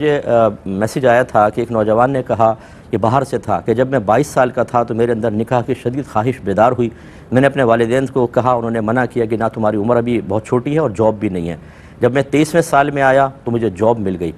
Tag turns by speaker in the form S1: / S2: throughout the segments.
S1: مجھے میسیج آیا تھا کہ ایک نوجوان نے کہا، یہ باہر سے تھا، کہ جب میں 22 سال کا تھا تو میرے اندر نکاح کی شدید خواہش بیدار ہوئی۔ میں نے اپنے والدین کو کہا، انہوں نے منع کیا کہ نہ تمہاری عمر ابھی بہت چھوٹی ہے اور جاب بھی نہیں ہے۔ جب میں 23ویں سال میں آیا تو مجھے جاب مل گئی،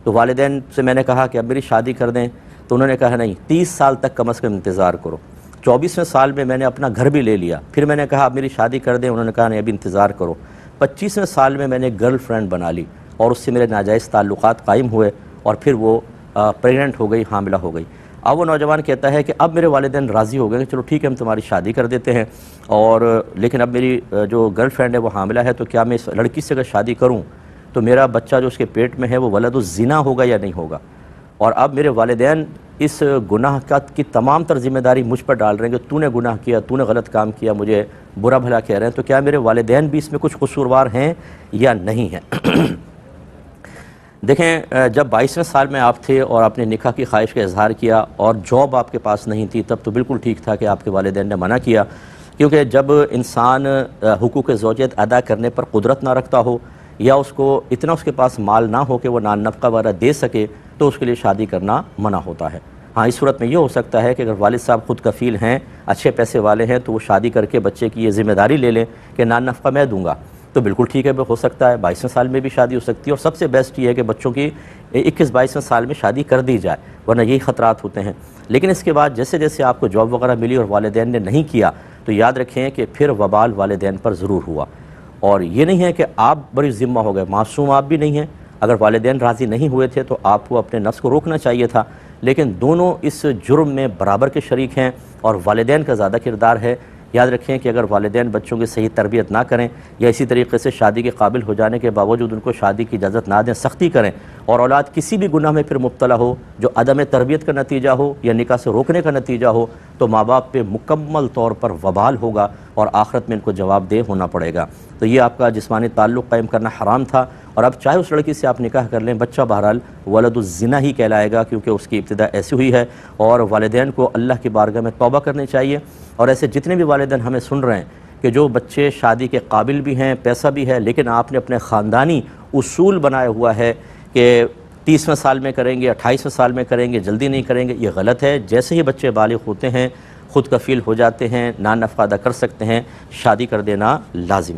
S1: تو والدین سے میں نے کہا کہ اب میری شادی کر دیں، تو انہوں نے کہا نہیں، 30 سال تک کم از کم انتظار کرو۔ 24ویں سال میں نے اپنا گھر بھی لے لیا، پھر میں نے کہا اب میری شادی کر دیں، انہوں نے کہا نہیں ابھی انتظار کرو۔ 25ویں سال میں نے گرل فرینڈ بنا لی اور اس سے میرے ناجائز تعلقات قائم ہوئے اور پھر وہ پریگننٹ ہو گئی، حاملہ ہو گئی۔ اب وہ نوجوان کہتا ہے کہ اب میرے والدین راضی ہو گئے کہ چلو ٹھیک ہے ہم تمہاری شادی کر دیتے ہیں، اور لیکن اب میری جو گرل فرینڈ ہے وہ حاملہ ہے، تو کیا میں اس لڑکی سے اگر شادی کروں تو میرا بچہ جو اس کے پیٹ میں ہے وہ ولد الزنا ہوگا یا نہیں ہوگا؟ اور اب میرے والدین اس گناہ کی تمام تر ذمہ داری مجھ پر ڈال رہے ہیں کہ تو نے گناہ کیا، تو نے غلط کام کیا، مجھے برا بھلا کہہ رہے ہیں، تو کیا میرے والدین بھی اس میں کچھ قصوروار ہیں یا نہیں ہیں؟ دیکھیں، جب 22ویں سال میں آپ تھے اور آپ نے نکاح کی خواہش کا اظہار کیا اور جاب آپ کے پاس نہیں تھی، تب تو بالکل ٹھیک تھا کہ آپ کے والدین نے منع کیا، کیونکہ جب انسان حقوق زوجیت ادا کرنے پر قدرت نہ رکھتا ہو یا اس کو اتنا اس کے پاس مال نہ ہو کہ وہ نان نفقہ وغیرہ دے سکے، تو اس کے لیے شادی کرنا منع ہوتا ہے۔ ہاں، اس صورت میں یہ ہو سکتا ہے کہ اگر والد صاحب خود کفیل ہیں، اچھے پیسے والے ہیں، تو وہ شادی کر کے بچے کی یہ ذمہ داری لے لیں کہ نان نفقہ میں دوں گا، تو بالکل ٹھیک ہے، ہو سکتا ہے 22ویں سال میں بھی شادی ہو سکتی ہے، اور سب سے بیسٹ یہ ہے کہ بچوں کی 21-22ویں سال میں شادی کر دی جائے، ورنہ یہی خطرات ہوتے ہیں۔ لیکن اس کے بعد جیسے جیسے آپ کو جاب وغیرہ ملی اور والدین نے نہیں کیا، تو یاد رکھیں کہ پھر وبال والدین پر ضرور ہوا، اور یہ نہیں ہے کہ آپ بڑی ذمہ ہو گئے، معصوم آپ بھی نہیں ہیں۔ اگر والدین راضی نہیں ہوئے تھے تو آپ کو اپنے نفس کو روکنا چاہیے تھا، لیکن دونوں اس جرم میں برابر کے شریک ہیں اور والدین کا زیادہ کردار ہے۔ یاد رکھیں کہ اگر والدین بچوں کی صحیح تربیت نہ کریں یا اسی طریقے سے شادی کے قابل ہو جانے کے باوجود ان کو شادی کی اجازت نہ دیں، سختی کریں، اور اولاد کسی بھی گناہ میں پھر مبتلا ہو جو عدم تربیت کا نتیجہ ہو یا نکاح سے روکنے کا نتیجہ ہو، تو ماں باپ پہ مکمل طور پر وبال ہوگا اور آخرت میں ان کو جواب دہ ہونا پڑے گا۔ تو یہ آپ کا جسمانی تعلق قائم کرنا حرام تھا، اور اب چاہے اس لڑکی سے آپ نکاح کر لیں، بچہ بہرحال ولد الزنا ہی کہلائے گا، کیونکہ اس کی ابتدا ایسی ہوئی ہے۔ اور والدین کو اللہ کی بارگاہ میں توبہ کرنی چاہیے، اور ایسے جتنے بھی والدین ہمیں سن رہے ہیں کہ جو بچے شادی کے قابل بھی ہیں، پیسہ بھی ہے، لیکن آپ نے اپنے خاندانی اصول بنایا ہوا ہے کہ 30ویں سال میں کریں گے، 28ویں سال میں کریں گے، جلدی نہیں کریں گے، یہ غلط ہے۔ جیسے ہی بچے بالغ ہوتے ہیں، خود کفیل ہو جاتے ہیں، نان نفقہ ادا کر سکتے ہیں، شادی کر دینا لازم ہے۔